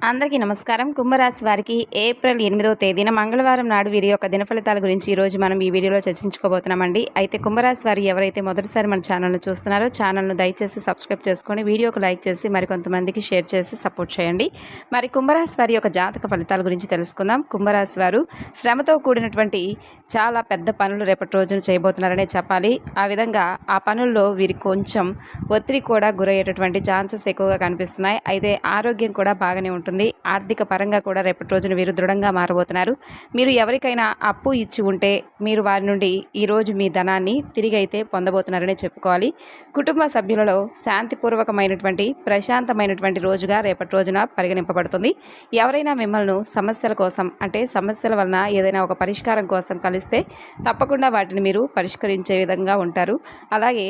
అందరికీ నమస్కారం. కుంభరాశి వారికి ఏప్రిల్ 8వ తేదీన మంగళవారం నాడు వీరి యొక్క దినఫలితాల గురించి ఈరోజు మనం ఈ వీడియోలో చర్చించుకోబోతున్నామండి. అయితే కుంభరాశి వారు ఎవరైతే మొదటిసారి మన ఛానల్ను చూస్తున్నారో ఛానల్ను దయచేసి సబ్స్క్రైబ్ చేసుకొని వీడియోకు లైక్ చేసి మరికొంతమందికి షేర్ చేసి సపోర్ట్ చేయండి. మరి కుంభరాశి వారి యొక్క జాతక ఫలితాల గురించి తెలుసుకుందాం. కుంభరాశి వారు శ్రమతో కూడినటువంటి చాలా పెద్ద పనులు రేపటి రోజున చేయబోతున్నారనే చెప్పాలి. ఆ విధంగా ఆ పనుల్లో వీరికి కొంచెం ఒత్తిడి కూడా గురయ్యేటటువంటి ఛాన్సెస్ ఎక్కువగా కనిపిస్తున్నాయి. అయితే ఆరోగ్యం కూడా బాగానే ఉంటుంది. ఆర్థిక పరంగా కూడా రేపటి రోజున వీరు దృఢంగా మారబోతున్నారు. మీరు ఎవరికైనా అప్పు ఇచ్చి ఉంటే మీరు వారి నుండి ఈరోజు మీ ధనాన్ని తిరిగి అయితే పొందబోతున్నారనే చెప్పుకోవాలి. కుటుంబ సభ్యులలో శాంతిపూర్వకమైనటువంటి ప్రశాంతమైనటువంటి రోజుగా రేపటి రోజున పరిగణింపబడుతుంది. ఎవరైనా మిమ్మల్ని సమస్యల కోసం అంటే సమస్యల వలన ఏదైనా ఒక పరిష్కారం కోసం కలిస్తే తప్పకుండా వాటిని మీరు పరిష్కరించే విధంగా ఉంటారు. అలాగే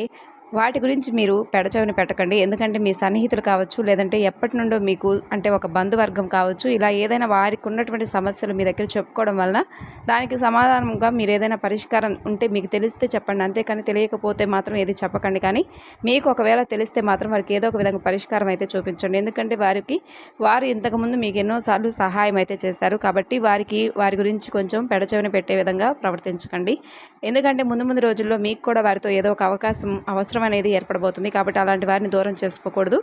వాటి గురించి మీరు పెడచెవిన పెట్టకండి. ఎందుకంటే మీ సన్నిహితులు కావచ్చు, లేదంటే ఎప్పటి నుండో మీకు అంటే ఒక బంధువర్గం కావచ్చు, ఇలా ఏదైనా వారికి ఉన్నటువంటి సమస్యలు మీ దగ్గర చెప్పుకోవడం వలన దానికి సమాధానంగా మీరు ఏదైనా పరిష్కారం ఉంటే మీకు తెలిస్తే చెప్పండి. అంతేకాని తెలియకపోతే మాత్రం ఏది చెప్పకండి. కానీ మీకు ఒకవేళ తెలిస్తే మాత్రం వారికి ఏదో ఒక విధంగా పరిష్కారం అయితే చూపించండి. ఎందుకంటే వారు ఇంతకుముందు మీకు ఎన్నోసార్లు సహాయం అయితే చేశారు. కాబట్టి వారి గురించి కొంచెం పెడచెవిన పెట్టే విధంగా ప్రవర్తించకండి. ఎందుకంటే ముందు రోజుల్లో మీకు కూడా వారితో ఏదో ఒక అవసరం అనేది ఏర్పడబోతుంది. కాబట్టి అలాంటి వారిని దూరం చేసుకోకూడదు.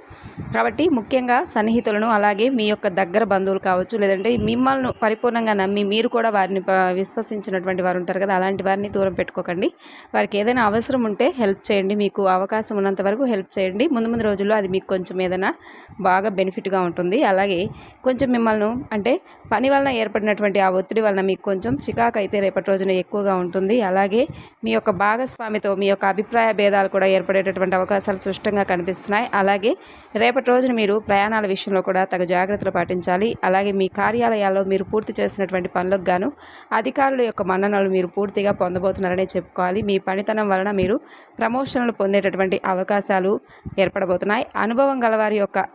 కాబట్టి ముఖ్యంగా సన్నిహితులను, అలాగే మీ యొక్క దగ్గర బంధువులు కావచ్చు, లేదంటే మిమ్మల్ని పరిపూర్ణంగా నమ్మి మీరు కూడా వారిని విశ్వసించినటువంటి వారు ఉంటారు కదా, అలాంటి వారిని దూరం పెట్టుకోకండి. వారికి ఏదైనా అవసరం ఉంటే హెల్ప్ చేయండి. మీకు అవకాశం ఉన్నంత వరకు హెల్ప్ చేయండి. ముందు రోజుల్లో అది మీకు కొంచెం ఏదైనా బాగా బెనిఫిట్గా ఉంటుంది. అలాగే కొంచెం మిమ్మల్ని అంటే పని వలన ఏర్పడినటువంటి ఆ ఒత్తిడి వలన మీకు కొంచెం చికాకు అయితే రేపటి రోజున ఎక్కువగా ఉంటుంది. అలాగే మీ యొక్క భాగస్వామితో మీ యొక్క అభిప్రాయ భేదాలు కూడా ఏర్పడేటటువంటి అవకాశాలు స్పష్టంగా కనిపిస్తున్నాయి. అలాగే రేపటి రోజున మీరు ప్రయాణాల విషయంలో కూడా తగు జాగ్రత్తలు పాటించాలి. అలాగే మీ కార్యాలయాల్లో మీరు పూర్తి చేసినటువంటి పనులకు గాను అధికారుల యొక్క మన్ననలు మీరు పూర్తిగా పొందబోతున్నారనే చెప్పుకోవాలి. మీ పనితనం వలన మీరు ప్రమోషన్లు పొందేటటువంటి అవకాశాలు ఏర్పడబోతున్నాయి. అనుభవం గలవారి యొక్క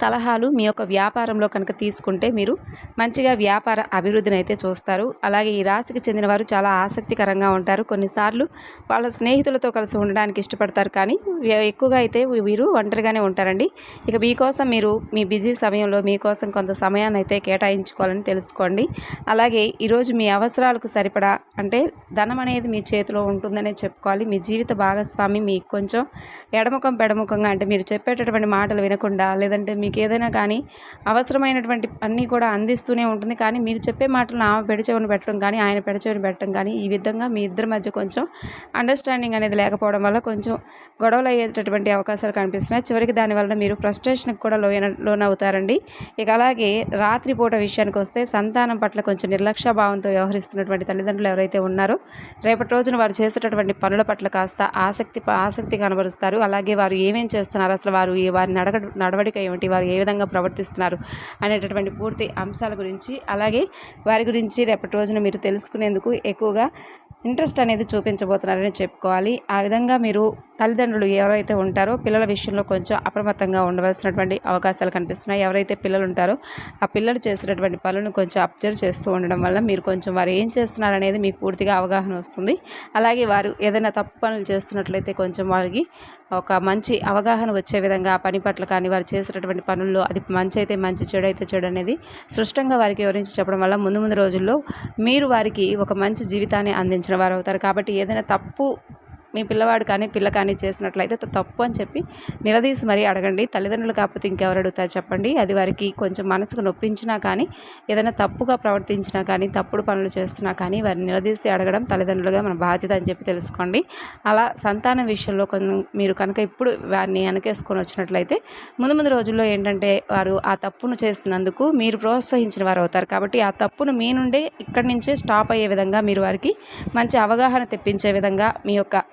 సలహాలు మీ యొక్క వ్యాపారంలో కనుక తీసుకుంటే మీరు మంచిగా వ్యాపార అభివృద్ధిని అయితే చూస్తారు. అలాగే ఈ రాశికి చెందిన వారు చాలా ఆసక్తికరంగా ఉంటారు. కొన్నిసార్లు వాళ్ళ స్నేహితులతో కలిసి ఉండడానికి ఇష్టపడతారు. కానీ ఎక్కువగా అయితే వీరు ఒంటరిగానే ఉంటారండి. ఇక మీకోసం మీరు మీ బిజీ సమయంలో మీకోసం కొంత సమయాన్ని అయితే కేటాయించుకోవాలని తెలుసుకోండి. అలాగే ఈరోజు మీ అవసరాలకు సరిపడా అంటే ధనం అనేది మీ చేతిలో ఉంటుందనే చెప్పుకోవాలి. మీ జీవిత భాగస్వామి మీకు కొంచెం ఎడముఖం పెడముఖంగా అంటే మీరు చెప్పేటటువంటి మాటలు వినకుండా, లేదంటే మీకు ఏదైనా కానీ అవసరమైనటువంటి అన్నీ కూడా అందిస్తూనే ఉంటుంది. కానీ మీరు చెప్పే మాటలను ఆమె పెడచెవిన పెట్టడం కానీ ఆయన పెడచెవిన పెట్టడం కానీ ఈ విధంగా మీ ఇద్దరి మధ్య కొంచెం అండర్స్టాండింగ్ అనేది లేకపోవడం వల్ల కొంచెం గొడవలు అయ్యేటటువంటి అవకాశాలు కనిపిస్తున్నాయి. చివరికి దానివల్ల మీరు ఫ్రస్ట్రేషన్కి కూడా లోనవుతారండి. ఇక అలాగే రాత్రిపూట విషయానికి వస్తే సంతానం పట్ల కొంచెం నిర్లక్ష్య భావంతో వ్యవహరిస్తున్నటువంటి తల్లిదండ్రులు ఎవరైతే ఉన్నారో రేపటి రోజున వారు చేసేటటువంటి పనుల పట్ల కాస్త ఆసక్తి కనబరుస్తారు. అలాగే వారు ఏమేం చేస్తున్నారు, అసలు వారి నడవడిక ఏమిటి, వారు ఏ విధంగా ప్రవర్తిస్తున్నారు అనేటటువంటి పూర్తి అంశాల గురించి, అలాగే వారి గురించి రేపటి రోజున మీరు తెలుసుకునేందుకు ఎక్కువగా ఇంట్రెస్ట్ అనేది చూపించబోతున్నారని చెప్పుకోవాలి. ఆ విధంగా మీరు తల్లిదండ్రులు ఎవరైతే ఉంటారో పిల్లల విషయంలో కొంచెం అప్రమత్తంగా ఉండవలసినటువంటి అవకాశాలు కనిపిస్తున్నాయి. ఎవరైతే పిల్లలు ఉంటారో ఆ పిల్లలు చేసేటటువంటి పనులను కొంచెం అబ్జర్వ్ చేస్తూ ఉండడం వల్ల మీరు కొంచెం వారు ఏం చేస్తున్నారనేది మీకు పూర్తిగా అవగాహన వస్తుంది. అలాగే వారు ఏదైనా తప్పు పనులు చేస్తున్నట్లయితే కొంచెం వారికి ఒక మంచి అవగాహన వచ్చే విధంగా ఆ పని పట్ల కానీ వారు చేసేటటువంటి పనుల్లో అది మంచి అయితే మంచి, చెడు అయితే చెడు అనేది స్పష్టంగా వారికి వివరించి చెప్పడం వల్ల ముందు రోజుల్లో మీరు వారికి ఒక మంచి జీవితాన్ని అందించడం వారు అవుతారు. కాబట్టి ఏదైనా తప్పు మీ పిల్లవాడు కానీ పిల్ల కానీ చేసినట్లయితే తప్పు అని చెప్పి నిలదీసి మరీ అడగండి. తల్లిదండ్రులు కాకపోతే ఇంకెవరు అడుగుతారు చెప్పండి. అది వారికి కొంచెం మనసుకు నొప్పించినా కానీ, ఏదైనా తప్పుగా ప్రవర్తించినా కానీ, తప్పుడు పనులు చేస్తున్నా కానీ వారిని నిలదీసి అడగడం తల్లిదండ్రులుగా మన బాధ్యత అని చెప్పి తెలుసుకోండి. అలా సంతానం విషయంలో మీరు కనుక ఇప్పుడు వారిని వెనకేసుకొని వచ్చినట్లయితే ముందు రోజుల్లో ఏంటంటే వారు ఆ తప్పును చేసినందుకు మీరు ప్రోత్సహించిన వారు అవుతారు. కాబట్టి ఆ తప్పును మీ నుండే ఇక్కడి నుంచే స్టాప్ అయ్యే విధంగా మీరు వారికి మంచి అవగాహన తెప్పించే విధంగా మీ యొక్క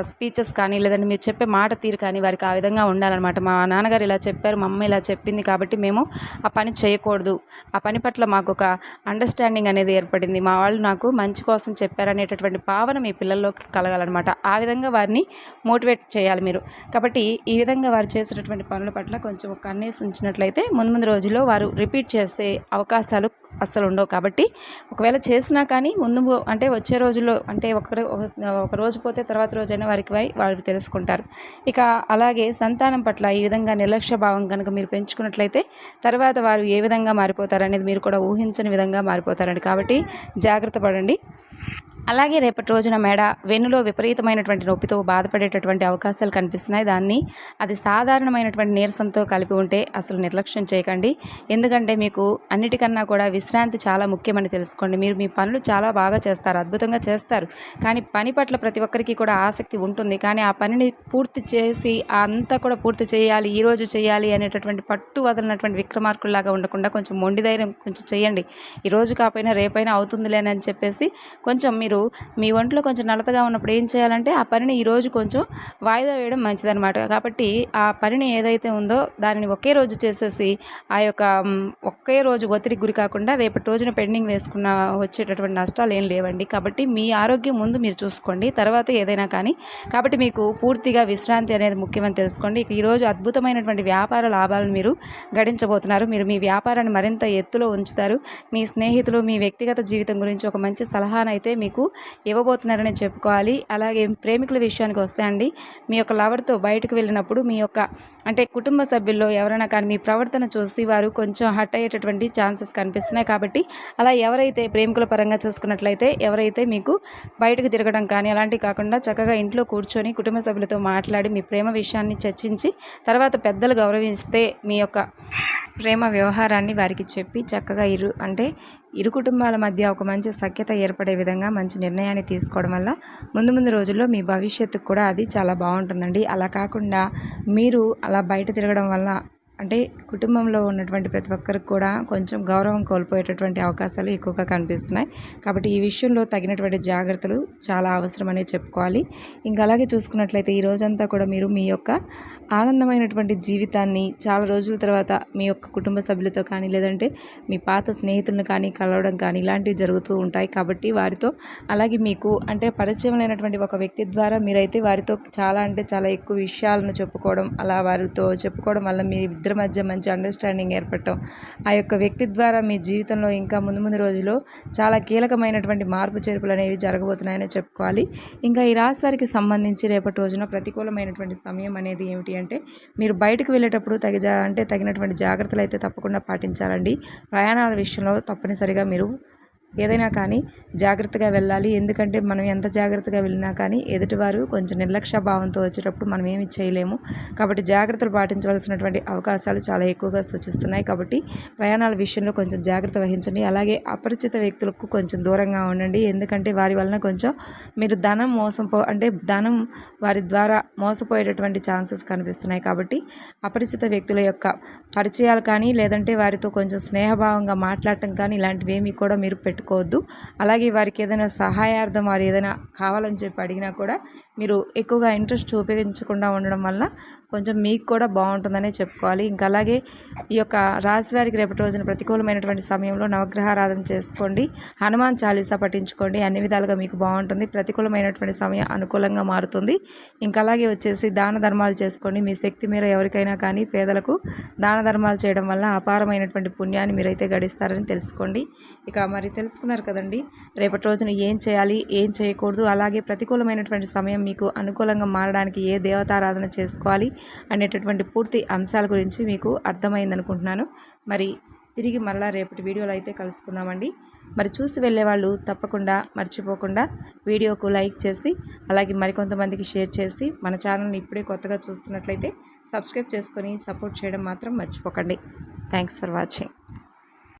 స్పీచెస్ కానీ, లేదంటే మీరు చెప్పే మాట తీరు కానీ వారికి ఆ విధంగా ఉండాలన్నమాట. మా నాన్నగారు ఇలా చెప్పారు, మా అమ్మ ఇలా చెప్పింది కాబట్టి మేము ఆ పని చేయకూడదు, ఆ పని పట్ల మాకు ఒక అండర్స్టాండింగ్ అనేది ఏర్పడింది, మా వాళ్ళు నాకు మంచి కోసం చెప్పారనేటటువంటి భావన మీ పిల్లల్లోకి కలగాలన్నమాట. ఆ విధంగా వారిని మోటివేట్ చేయాలి మీరు. కాబట్టి ఈ విధంగా వారు చేసేటటువంటి పనుల పట్ల కొంచెం ఒక కన్నేసి ఉంచినట్లయితే ముందు రోజుల్లో వారు రిపీట్ చేసే అవకాశాలు అస్సలు ఉండవు. కాబట్టి ఒకవేళ చేసినా కానీ ముందు అంటే వచ్చే రోజుల్లో అంటే ఒక రోజు పోతే తర్వాత రోజైనా వారికి తెలుసుకుంటారు. ఇక అలాగే సంతానం పట్ల ఈ విధంగా నిర్లక్ష్య భావం కనుక మీరు పెంచుకున్నట్లయితే తర్వాత వారు ఏ విధంగా మారిపోతారనేది మీరు కూడా ఊహించని విధంగా మారిపోతారండి. కాబట్టి జాగ్రత్త పడండి. అలాగే రేపటి రోజున వెన్నులో విపరీతమైనటువంటి నొప్పితో బాధపడేటటువంటి అవకాశాలు కనిపిస్తున్నాయి. అది సాధారణమైనటువంటి నీరసంతో కలిపి ఉంటే అసలు నిర్లక్ష్యం చేయకండి. ఎందుకంటే మీకు అన్నిటికన్నా కూడా విశ్రాంతి చాలా ముఖ్యమని తెలుసుకోండి. మీరు మీ పనులు చాలా బాగా చేస్తారు, అద్భుతంగా చేస్తారు. కానీ పని పట్ల ప్రతి ఒక్కరికి కూడా ఆసక్తి ఉంటుంది. కానీ ఆ పనిని పూర్తి చేసి అంతా కూడా పూర్తి చేయాలి, ఈరోజు చేయాలి అనేటటువంటి పట్టు వదలనటువంటి విక్రమార్కుల్లాగా ఉండకుండా కొంచెం మొండి ధైర్యం కొంచెం చేయండి. ఈరోజు కాకపోయినా రేపైనా అవుతుందిలేనని చెప్పేసి కొంచెం మీరు మీ ఒంట్లో కొంచెం నలతగా ఉన్నప్పుడు ఏం చేయాలంటే ఆ పనిని ఈరోజు కొంచెం వాయిదా వేయడం మంచిదన్నమాట. కాబట్టి ఆ పనిని ఏదైతే ఉందో దానిని ఒకే రోజు చేసేసి ఆ యొక్క ఒకే రోజు ఒత్తిడికి గురి కాకుండా రేపటి రోజున పెండింగ్ వేసుకున్న వచ్చేటటువంటి నష్టాలు ఏం లేవండి. కాబట్టి మీ ఆరోగ్యం ముందు మీరు చూసుకోండి, తర్వాత ఏదైనా కానీ. కాబట్టి మీకు పూర్తిగా విశ్రాంతి అనేది ముఖ్యమని తెలుసుకోండి. ఇక ఈరోజు అద్భుతమైనటువంటి వ్యాపార లాభాలను మీరు గడించబోతున్నారు. మీరు మీ వ్యాపారాన్ని మరింత ఎత్తులో ఉంచుతారు. మీ స్నేహితులు మీ వ్యక్తిగత జీవితం గురించి ఒక మంచి సలహానైతే మీకు ఇవ్వబోతున్నారని చెప్పుకోవాలి. అలాగే ప్రేమికుల విషయానికి వస్తే అండి, మీ యొక్క లవర్తో బయటకు వెళ్ళినప్పుడు మీ యొక్క అంటే కుటుంబ సభ్యుల్లో ఎవరైనా కానీ మీ ప్రవర్తన చూసి వారు కొంచెం హర్ట్ అయ్యేటటువంటి ఛాన్సెస్ కనిపిస్తున్నాయి. కాబట్టి అలా ఎవరైతే ప్రేమికుల పరంగా చూసుకున్నట్లయితే ఎవరైతే మీకు బయటకు తిరగడం కానీ అలాంటివి కాకుండా చక్కగా ఇంట్లో కూర్చొని కుటుంబ సభ్యులతో మాట్లాడి మీ ప్రేమ విషయాన్ని చర్చించి తర్వాత పెద్దలు గౌరవిస్తే మీ యొక్క ప్రేమ వ్యవహారాన్ని వారికి చెప్పి చక్కగా ఇరు కుటుంబాల మధ్య ఒక మంచి సఖ్యత ఏర్పడే విధంగా మంచి నిర్ణయాన్ని తీసుకోవడం వల్ల ముందు రోజుల్లో మీ భవిష్యత్తుకు కూడా అది చాలా బాగుంటుందండి. అలా కాకుండా మీరు అలా బయట తిరగడం వల్ల అంటే కుటుంబంలో ఉన్నటువంటి ప్రతి ఒక్కరికి కూడా కొంచెం గౌరవం కోల్పోయేటటువంటి అవకాశాలు ఎక్కువగా కనిపిస్తున్నాయి. కాబట్టి ఈ విషయంలో తగినటువంటి జాగ్రత్తలు చాలా అవసరమనే చెప్పుకోవాలి. ఇంకా అలాగే చూసుకున్నట్లయితే ఈ రోజంతా కూడా మీరు మీ యొక్క ఆనందమైనటువంటి జీవితాన్ని చాలా రోజుల తర్వాత మీ యొక్క కుటుంబ సభ్యులతో కానీ లేదంటే మీ పాత స్నేహితులను కానీ కలవడం కానీ ఇలాంటివి జరుగుతూ ఉంటాయి. కాబట్టి వారితో అలాగే మీకు అంటే పరిచయం లేనటువంటి ఒక వ్యక్తి ద్వారా మీరైతే వారితో చాలా ఎక్కువ విషయాలను చెప్పుకోవడం, అలా వారితో చెప్పుకోవడం వల్ల మీ ఇద్దరి మధ్య మంచి అండర్స్టాండింగ్ ఏర్పడటం ఆ యొక్క వ్యక్తి ద్వారా మీ జీవితంలో ఇంకా ముందు రోజుల్లో చాలా కీలకమైనటువంటి మార్పు చేర్పులు అనేవి జరగబోతున్నాయని చెప్పుకోవాలి. ఇంకా ఈ రాశి వారికి సంబంధించి రేపటి రోజున ప్రతికూలమైనటువంటి సమయం అనేది ఏమిటి అంటే మీరు బయటకు వెళ్ళేటప్పుడు తగినటువంటి జాగ్రత్తలు అయితే తప్పకుండా పాటించాలండి. ప్రయాణాల విషయంలో తప్పనిసరిగా మీరు ఏదైనా కానీ జాగ్రత్తగా వెళ్ళాలి. ఎందుకంటే మనం ఎంత జాగ్రత్తగా వెళ్ళినా కానీ ఎదుటివారు కొంచెం నిర్లక్ష్య భావంతో వచ్చేటప్పుడు మనం ఏమి చేయలేము. కాబట్టి జాగ్రత్తలు పాటించవలసినటువంటి అవకాశాలు చాలా ఎక్కువగా సూచిస్తున్నాయి. కాబట్టి ప్రయాణాల విషయంలో కొంచెం జాగ్రత్త వహించండి. అలాగే అపరిచిత వ్యక్తులకు కొంచెం దూరంగా ఉండండి. ఎందుకంటే వారి వలన కొంచెం మీరు ధనం వారి ద్వారా మోసపోయేటటువంటి ఛాన్సెస్ కనిపిస్తున్నాయి. కాబట్టి అపరిచిత వ్యక్తుల యొక్క పరిచయాలు కానీ లేదంటే వారితో కొంచెం స్నేహభావంగా మాట్లాడటం కానీ ఇలాంటివి ఏమీ కూడా మీరు పెట్టుకోవద్దు. అలాగే వారికి ఏదైనా సహాయార్థం వారు ఏదైనా కావాలని చెప్పి అడిగినా కూడా మీరు ఎక్కువగా ఇంట్రెస్ట్ చూపించకుండా ఉండడం వల్ల కొంచెం మీకు కూడా బాగుంటుందనే చెప్పుకోవాలి. ఇంకా అలాగే ఈ యొక్క రాశి వారికి రేపటి రోజున ప్రతికూలమైనటువంటి సమయంలో నవగ్రహారాధన చేసుకోండి, హనుమాన్ చాలీసా పఠించుకోండి. అన్ని విధాలుగా మీకు బాగుంటుంది. ప్రతికూలమైనటువంటి సమయం అనుకూలంగా మారుతుంది. ఇంకా అలాగే వచ్చేసి దాన ధర్మాలు చేసుకోండి. మీ శక్తి మేర ఎవరికైనా కానీ పేదలకు దాన ధర్మాలు చేయడం వల్ల అపారమైనటువంటి పుణ్యాన్ని మీరైతే గడిస్తారని తెలుసుకోండి. ఇక మరి తెలుసుకున్నారు కదండి రేపటి రోజున ఏం చేయాలి, ఏం చేయకూడదు, అలాగే ప్రతికూలమైనటువంటి సమయం మీకు అనుకూలంగా మారడానికి ఏ దేవతారాధన చేసుకోవాలి అనేటటువంటి పూర్తి అంశాల గురించి మీకు అర్థమైంది అనుకుంటున్నాను. మరి తిరిగి మరలా రేపటి వీడియోలో అయితే కలుసుకుందామండి. మరి చూసి వెళ్ళే వాళ్ళు తప్పకుండా మర్చిపోకుండా వీడియోకు లైక్ చేసి అలాగే మరికొంతమందికి షేర్ చేసి మన ఛానల్ని ఇప్పుడే కొత్తగా చూస్తున్నట్లయితే సబ్స్క్రైబ్ చేసుకొని సపోర్ట్ చేయడం మాత్రం మర్చిపోకండి. Thanks for watching.